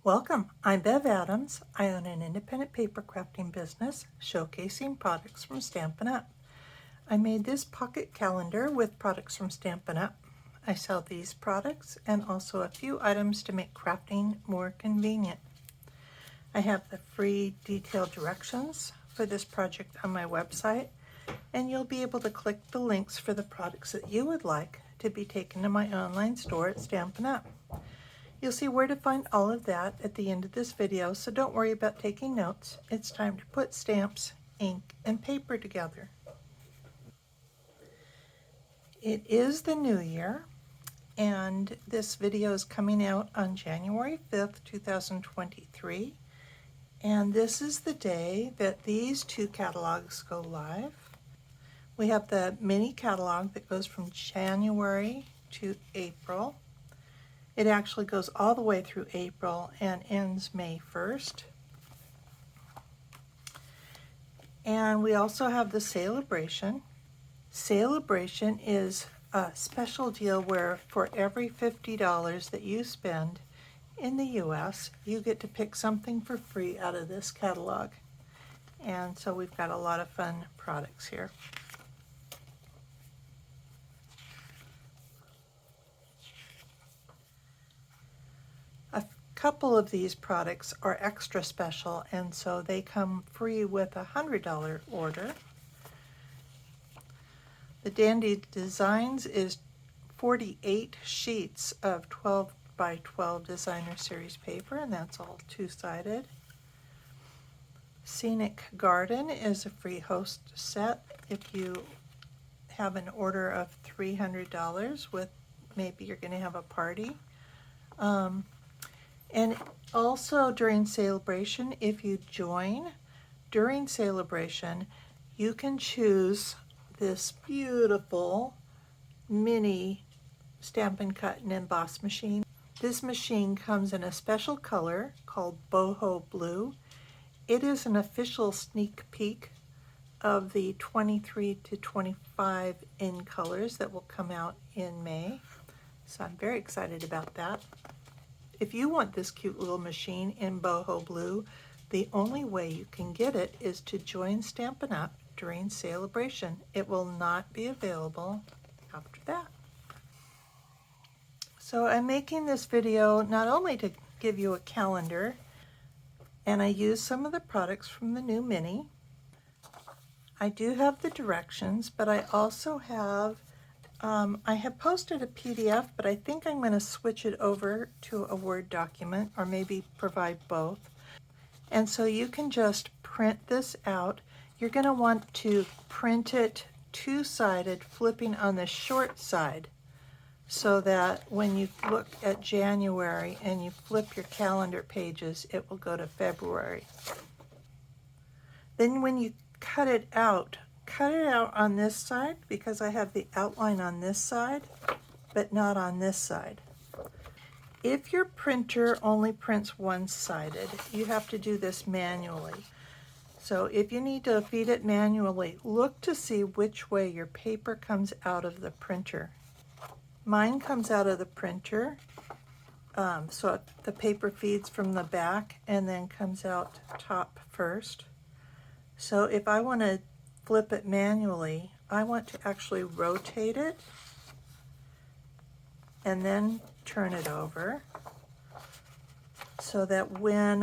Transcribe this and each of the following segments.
Welcome, I'm Bev Adams. I own an independent paper crafting business showcasing products from Stampin' Up! I made this pocket calendar with products from Stampin' Up! I sell these products and also a few items to make crafting more convenient. I have the free detailed directions for this project on my website, and you'll be able to click the links for the products that you would like to be taken to my online store at Stampin' Up! You'll see where to find all of that at the end of this video, so don't worry about taking notes. It's time to put stamps, ink, and paper together. It is the new year, and this video is coming out on January 5th, 2023. And this is the day that these two catalogs go live. We have the mini catalog that goes from January to April. It actually goes all the way through April and ends May 1st. And we also have the Celebration. Celebration is a special deal where for every $50 that you spend in the US, you get to pick something for free out of this catalog. And so we've got a lot of fun products here. A couple of these products are extra special, and so they come free with a $100 order. The Dandy Designs is 48 sheets of 12 by 12 designer series paper, and that's all two-sided. Scenic Garden is a free host set if you have an order of $300 with maybe you're going to have a party. And also during Celebration, if you join during Celebration, you can choose this beautiful mini Stampin' Cut and Emboss machine. This machine comes in a special color called Boho Blue. It is an official sneak peek of the 23 to 25 in colors that will come out in May. So I'm very excited about that. If you want this cute little machine in Boho Blue, the only way you can get it is to join Stampin' Up! During Celebration. It will not be available after that. So I'm making this video not only to give you a calendar, and I use some of the products from the new mini. I do have the directions, but I also have I have posted a PDF, but I think I'm going to switch it over to a Word document, or maybe provide both. And so you can just print this out. You're going to want to print it two-sided, flipping on the short side, so that when you look at January and you flip your calendar pages, it will go to February. Then when you cut it out on this side, because I have the outline on this side, but not on this side. If your printer only prints one-sided, you have to do this manually. So if you need to feed it manually, look to see which way your paper comes out of the printer. Mine comes out of the printer, so the paper feeds from the back and then comes out top first. So if I want to flip it manually, I want to actually rotate it and then turn it over so that when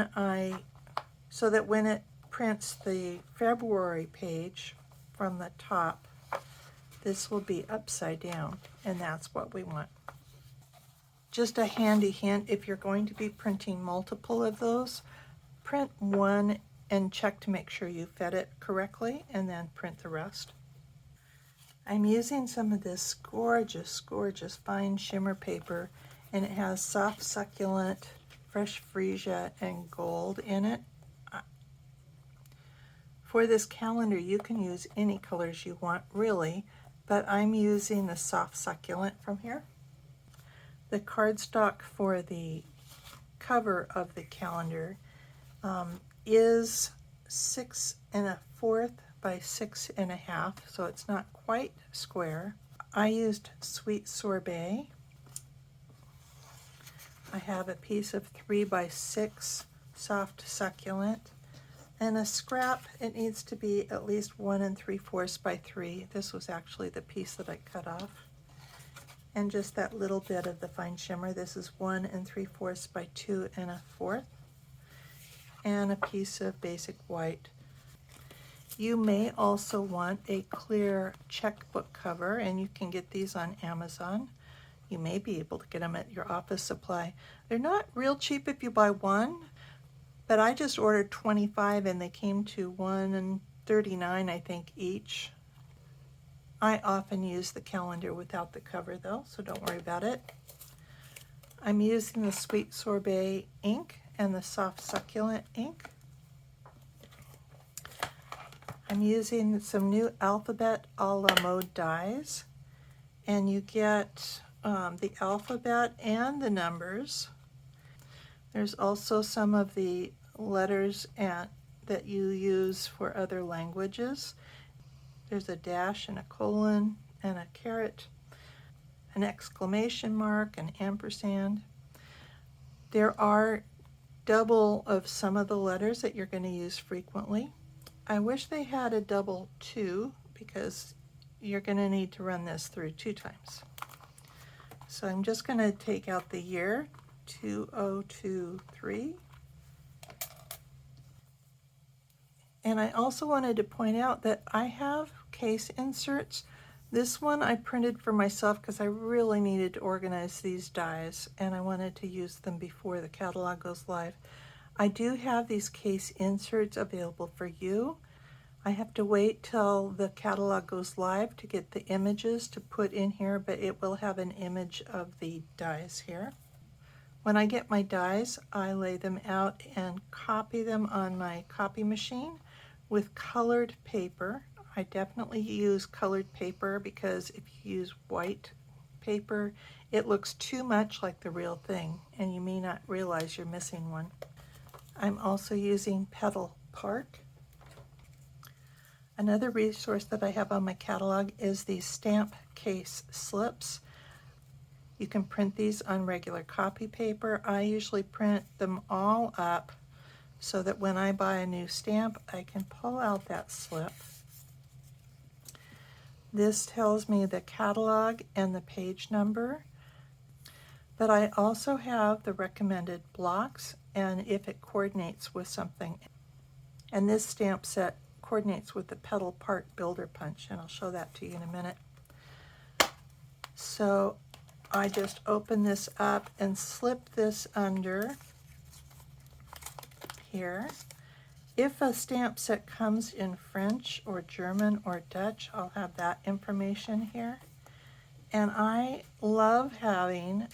it prints the February page from the top, this will be upside down, and that's what we want. Just a handy hint, if you're going to be printing multiple of those, print one and check to make sure you fed it correctly, and then print the rest. I'm using some of this gorgeous, gorgeous fine shimmer paper, and it has soft succulent, fresh freesia, and gold in it. For this calendar, you can use any colors you want, really, but I'm using the soft succulent from here. The cardstock for the cover of the calendar is 6 1/4 by 6 1/2, so it's not quite square. I used Sweet Sorbet. I have a piece of 3x6 soft succulent, and a scrap. It needs to be at least 1 3/4 by 3. This was actually the piece that I cut off. And just that little bit of the fine shimmer. This is 1 3/4 by 2 1/4. And a piece of basic white. You may also want a clear checkbook cover, and you can get these on Amazon. You may be able to get them at your office supply. They're not real cheap if you buy one, but I just ordered 25 and they came to $1.39, I think, each. I often use the calendar without the cover though, so don't worry about it. I'm using the Sweet Sorbet ink and the Soft Succulent ink. I'm using some new Alphabet a la mode dies, and you get the alphabet and the numbers. There's also some of the letters that you use for other languages. There's a dash and a colon and a caret, an exclamation mark, an ampersand. There are double of some of the letters that you're going to use frequently. I wish they had a double 2 because you're going to need to run this through 2 times. So I'm just going to take out the year, 2023. And I also wanted to point out that I have case inserts. This one I printed for myself because I really needed to organize these dies and I wanted to use them before the catalog goes live. I do have these case inserts available for you. I have to wait till the catalog goes live to get the images to put in here, but it will have an image of the dies here. When I get my dies, I lay them out and copy them on my copy machine with colored paper. I definitely use colored paper because if you use white paper, it looks too much like the real thing and you may not realize you're missing one. I'm also using Petal Park. Another resource that I have on my catalog is these stamp case slips. You can print these on regular copy paper. I usually print them all up so that when I buy a new stamp, I can pull out that slip. This tells me the catalog and the page number, but I also have the recommended blocks and if it coordinates with something. And this stamp set coordinates with the Petal Park Builder Punch, and I'll show that to you in a minute. So I just open this up and slip this under here. If a stamp set comes in French or German or Dutch, I'll have that information here. And I love having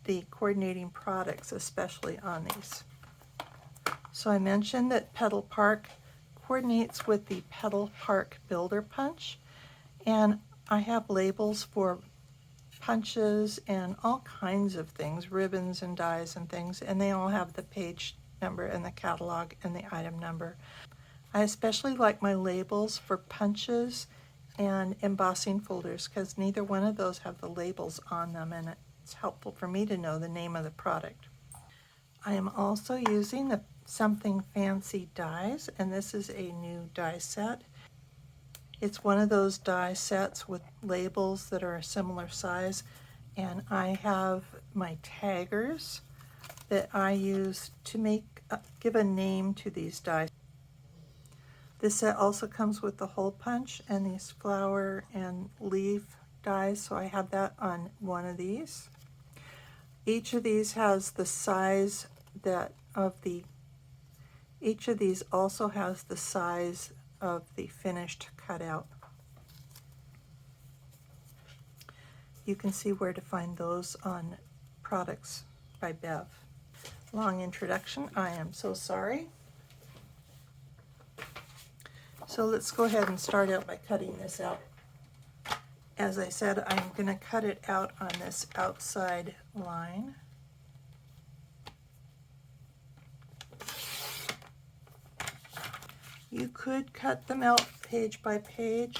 the coordinating products, especially on these. So I mentioned that Petal Park coordinates with the Petal Park Builder Punch, and I have labels for punches and all kinds of things, ribbons and dies and things, and they all have the page number and the catalog and the item number. I especially like my labels for punches and embossing folders because neither one of those have the labels on them, and it's helpful for me to know the name of the product. I am also using the Something Fancy dies, and this is a new die set. It's one of those die sets with labels that are a similar size, and I have my taggers that I use to give a name to these dies. This set also comes with the hole punch and these flower and leaf dies, so I have that on one of these. Each of these has the size each of these also has the size of the finished cutout. You can see where to find those on Products by Bev. Long introduction, I am so sorry. So let's go ahead and start out by cutting this out. As I said, I'm going to cut it out on this outside line. You could cut them out page by page,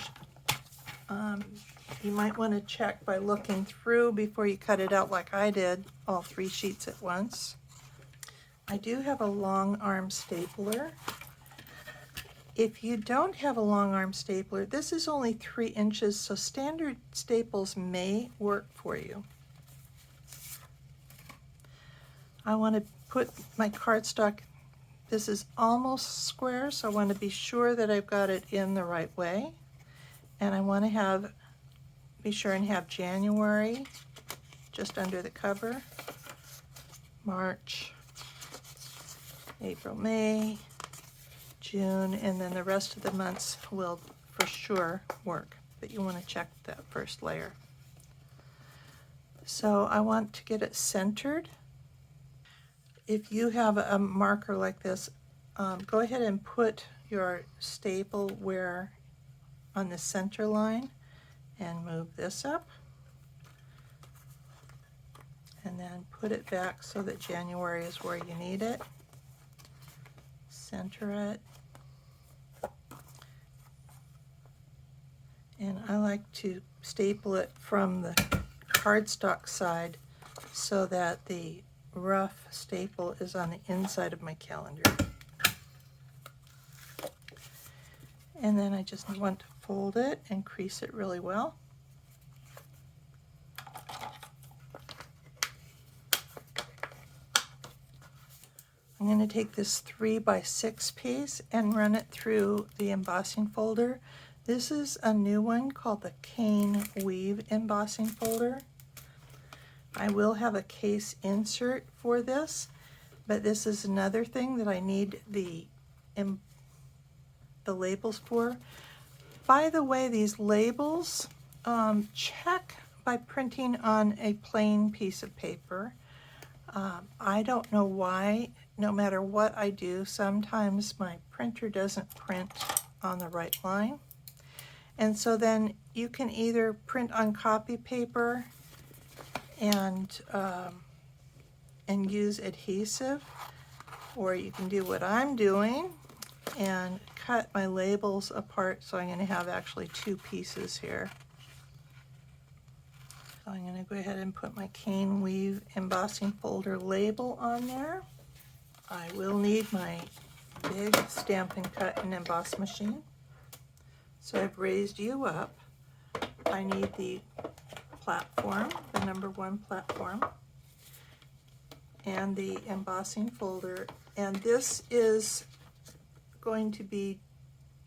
You might want to check by looking through before you cut it out like I did, all 3 sheets at once. I do have a long arm stapler. If you don't have a long arm stapler, this is only 3 inches, so standard staples may work for you. I want to put my cardstock, this is almost square, so I want to be sure that I've got it in the right way. And I want to be sure and have January just under the cover, March, April, May, June, and then the rest of the months will for sure work, but you want to check that first layer. So I want to get it centered. If you have a marker like this, go ahead and put your staple where on the center line and move this up, and then put it back so that January is where you need it. Center it. And I like to staple it from the cardstock side so that the rough staple is on the inside of my calendar. And then I just want to fold it and crease it really well. I'm going to take this 3x6 piece and run it through the embossing folder. This is a new one called the Cane Weave embossing folder. I will have a case insert for this, but this is another thing that I need the labels for. By the way, these labels, check by printing on a plain piece of paper. I don't know why, no matter what I do, sometimes my printer doesn't print on the right line. And so then you can either print on copy paper and use adhesive, or you can do what I'm doing and cut my labels apart. So I'm going to have actually 2 pieces here. So I'm going to go ahead and put my Cane Weave embossing folder label on there. I will need my big Stampin' Cut and Emboss machine. So I've raised you up. I need the platform, the #1 platform, and the embossing folder. And this is going to be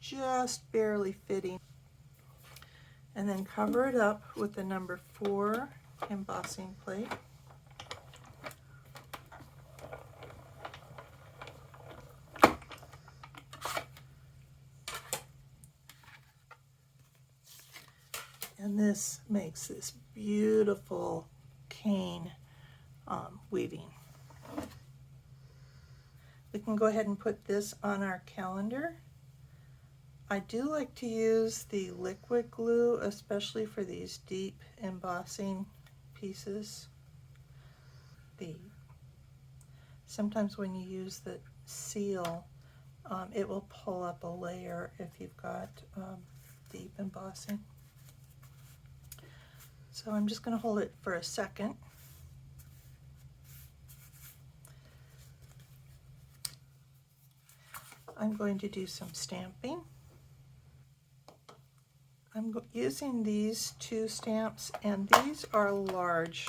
just barely fitting. And then cover it up with the #4 embossing plate. And this makes this beautiful cane weaving. We can go ahead and put this on our calendar. I do like to use the liquid glue, especially for these deep embossing pieces. Sometimes when you use the seal, it will pull up a layer if you've got deep embossing. So I'm just going to hold it for a second. I'm going to do some stamping. I'm using these 2 stamps, and these are large.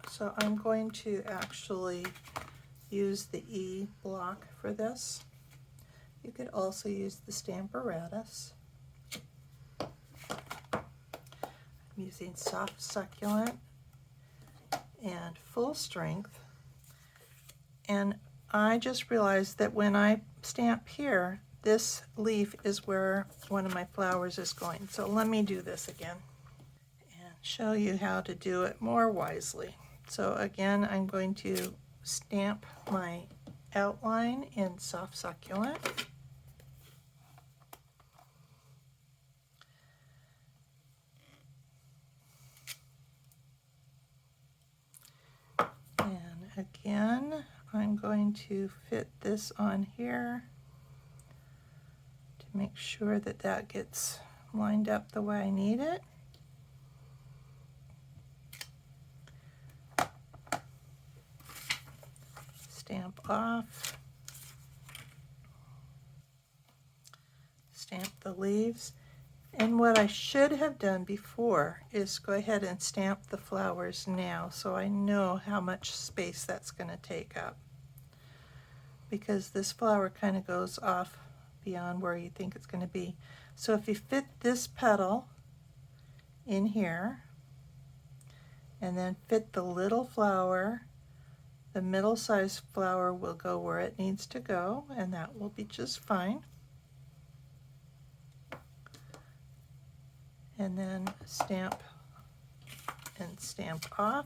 So I'm going to actually use the E block for this. You could also use the Stamparatus. I'm using Soft Succulent and Full Strength. And I just realized that when I stamp here, this leaf is where one of my flowers is going. So let me do this again and show you how to do it more wisely. So again, I'm going to stamp my outline in Soft Succulent. And again, I'm going to fit this on here to make sure that that gets lined up the way I need it. off. Stamp the leaves. And what I should have done before is go ahead and stamp the flowers now, so I know how much space that's going to take up. Because this flower kind of goes off beyond where you think it's going to be. So if you fit this petal in here, and then fit the little flower, the middle-sized flower will go where it needs to go, and that will be just fine. And then stamp and stamp off.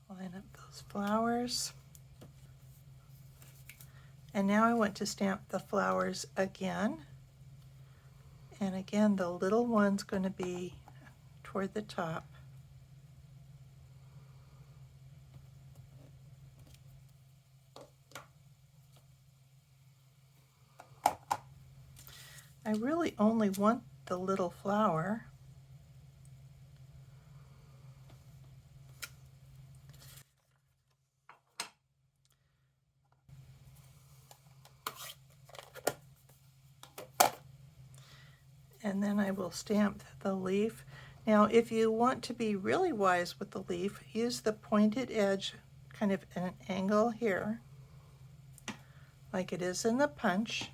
Line up those flowers. And now I want to stamp the flowers again. And again, the little one's going to be toward the top. I really only want the little flower. And then I will stamp the leaf. Now, if you want to be really wise with the leaf, use the pointed edge kind of at an angle here, like it is in the punch.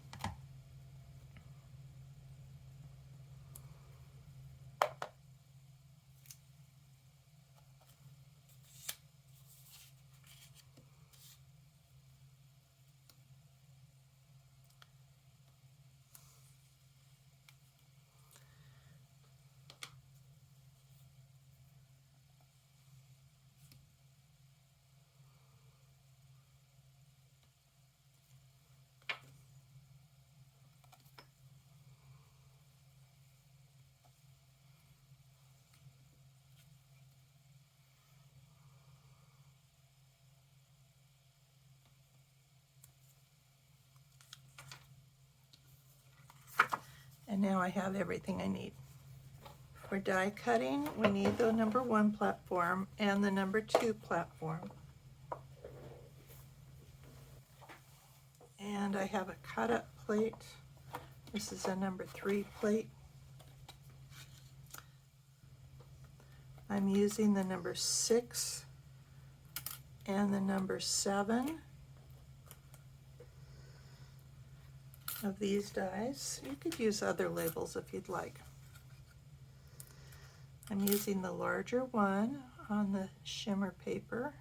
And now I have everything I need. For die cutting, we need the number 1 platform and the number 2 platform. And I have a cut up plate. This is a number 3 plate. I'm using the number 6 and the number 7 of these dies. You could use other labels if you'd like. I'm using the larger one on the shimmer paper.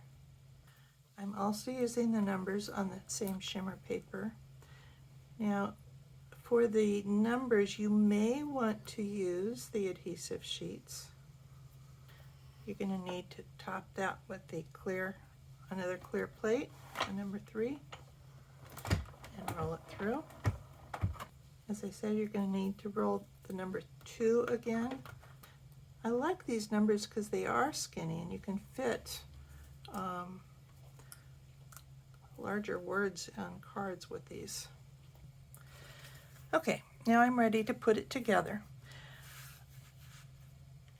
I'm also using the numbers on the same shimmer paper. Now, for the numbers, you may want to use the adhesive sheets. You're going to need to top that with the another clear plate, the number 3, and roll it through. As I said, you're going to need to roll the number 2 again. I like these numbers because they are skinny and you can fit larger words on cards with these. Okay, now I'm ready to put it together.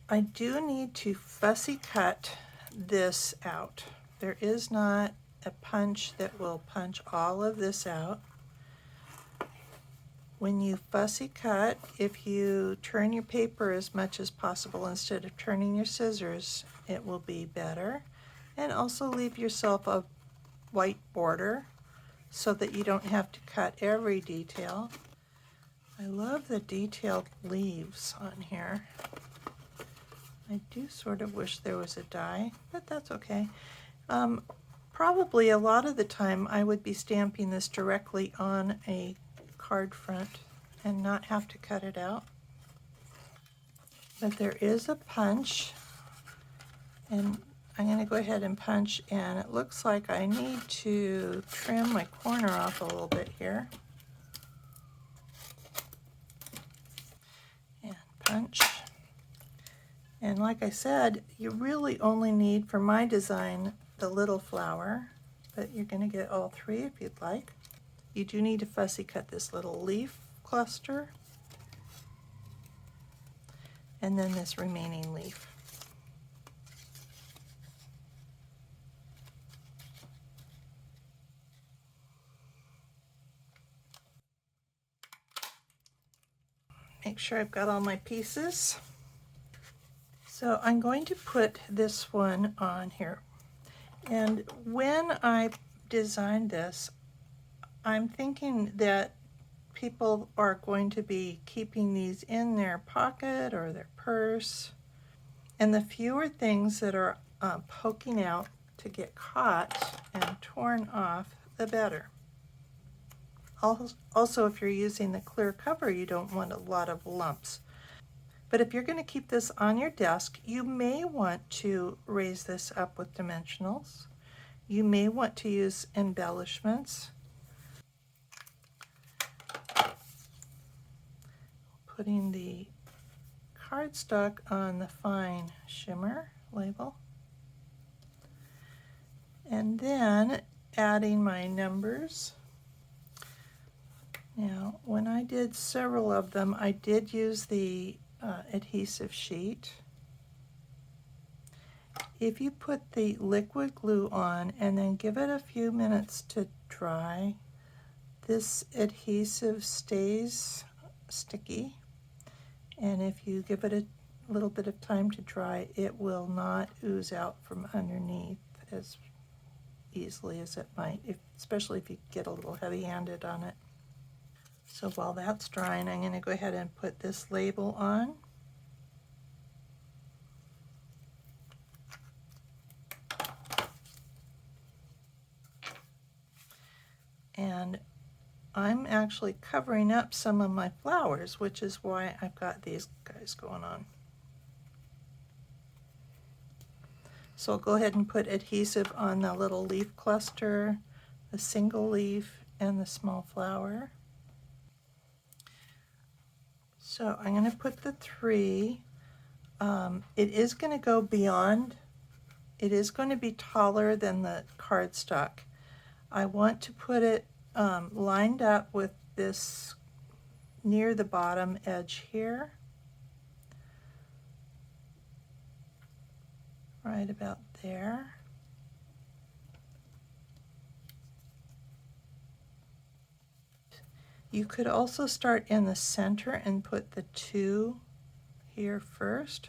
I do need to fussy cut this out. There is not a punch that will punch all of this out. When you fussy cut, if you turn your paper as much as possible instead of turning your scissors, it will be better. And also leave yourself a white border so that you don't have to cut every detail. I love the detailed leaves on here. I do sort of wish there was a die, but that's okay. Probably a lot of the time I would be stamping this directly on a card front and not have to cut it out. But there is a punch, and I'm going to go ahead and punch, and it looks like I need to trim my corner off a little bit here. And punch. And like I said, you really only need, for my design, the little flower, but you're going to get all 3 if you'd like. You do need to fussy cut this little leaf cluster. and then this remaining leaf. Make sure I've got all my pieces. So I'm going to put this one on here. And when I designed this, I'm thinking that people are going to be keeping these in their pocket or their purse. And the fewer things that are poking out to get caught and torn off, the better. Also, if you're using the clear cover, you don't want a lot of lumps. But if you're going to keep this on your desk, you may want to raise this up with dimensionals. You may want to use embellishments. Putting the cardstock on the fine shimmer label. And then adding my numbers. Now, when I did several of them, I did use the adhesive sheet. If you put the liquid glue on and then give it a few minutes to dry, this adhesive stays sticky. And if you give it a little bit of time to dry, it will not ooze out from underneath as easily as it might, especially if you get a little heavy-handed on it. So while that's drying, I'm going to go ahead and put this label on. And I'm actually covering up some of my flowers, which is why I've got these guys going on. So I'll go ahead and put adhesive on the little leaf cluster, the single leaf, and the small flower. So I'm going to put the 3. It is going to go beyond, it is going to be taller than the cardstock. I want to put it lined up with this near the bottom edge here. Right about there. You could also start in the center and put the 2 here first.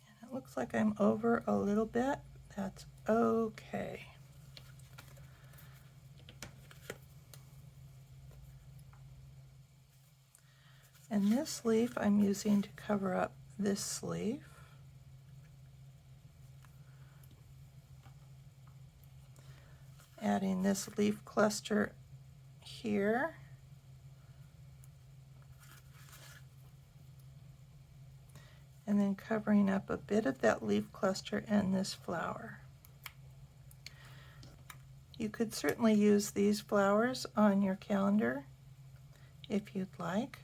And it looks like I'm over a little bit. That's okay. And this leaf I'm using to cover up this leaf. Adding this leaf cluster here. And then covering up a bit of that leaf cluster and this flower. You could certainly use these flowers on your calendar if you'd like,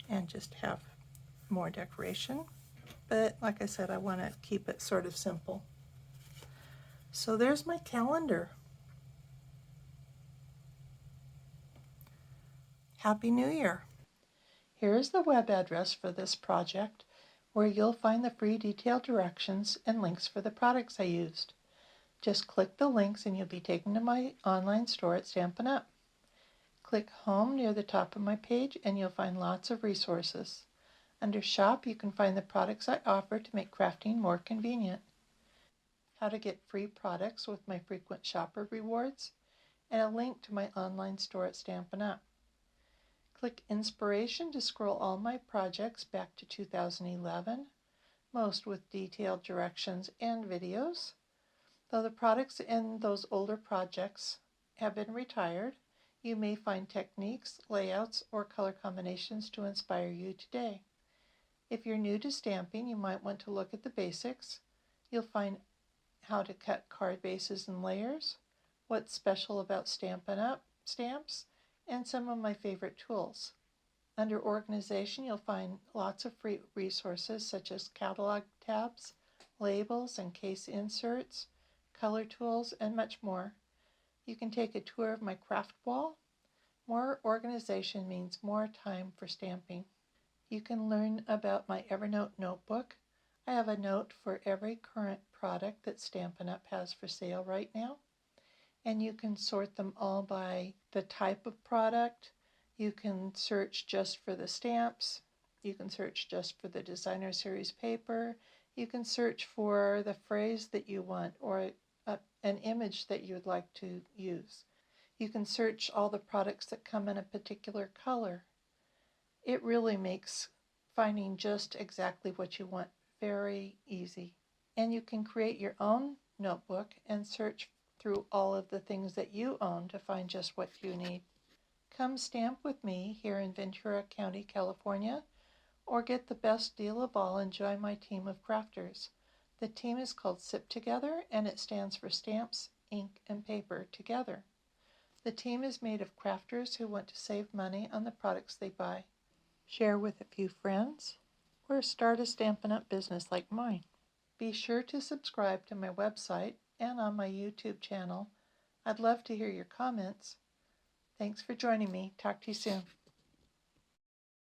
and just have more decoration. But like I said, I want to keep it sort of simple. So there's my calendar. Happy New Year! Here is the web address for this project, where you'll find the free detailed directions and links for the products I used. Just click the links and you'll be taken to my online store at Stampin' Up! Click Home near the top of my page and you'll find lots of resources. Under Shop, you can find the products I offer to make crafting more convenient. How to get free products with my frequent shopper rewards, and a link to my online store at Stampin' Up! Click Inspiration to scroll all my projects back to 2011, most with detailed directions and videos. Though the products in those older projects have been retired, you may find techniques, layouts, or color combinations to inspire you today. If you're new to stamping, you might want to look at the basics. You'll find how to cut card bases and layers, what's special about Stampin' Up!, stamps and some of my favorite tools. Under organization, you'll find lots of free resources such as catalog tabs, labels and case inserts, color tools, and much more. You can take a tour of my craft wall. More organization means more time for stamping. You can learn about my Evernote notebook. I have a note for every current product that Stampin' Up! Has for sale right now. And you can sort them all by the type of product. You can search just for the stamps. You can search just for the designer series paper. You can search for the phrase that you want or an image that you'd like to use. You can search all the products that come in a particular color. It really makes finding just exactly what you want very easy. And you can create your own notebook and search through all of the things that you own to find just what you need. Come stamp with me here in Ventura County, California, or get the best deal of all and join my team of crafters. The team is called SIP Together, and it stands for Stamps, Ink, and Paper Together. The team is made of crafters who want to save money on the products they buy, share with a few friends, or start a Stampin' Up! Business like mine. Be sure to subscribe to my website and on my YouTube channel. I'd love to hear your comments. Thanks for joining me. Talk to you soon.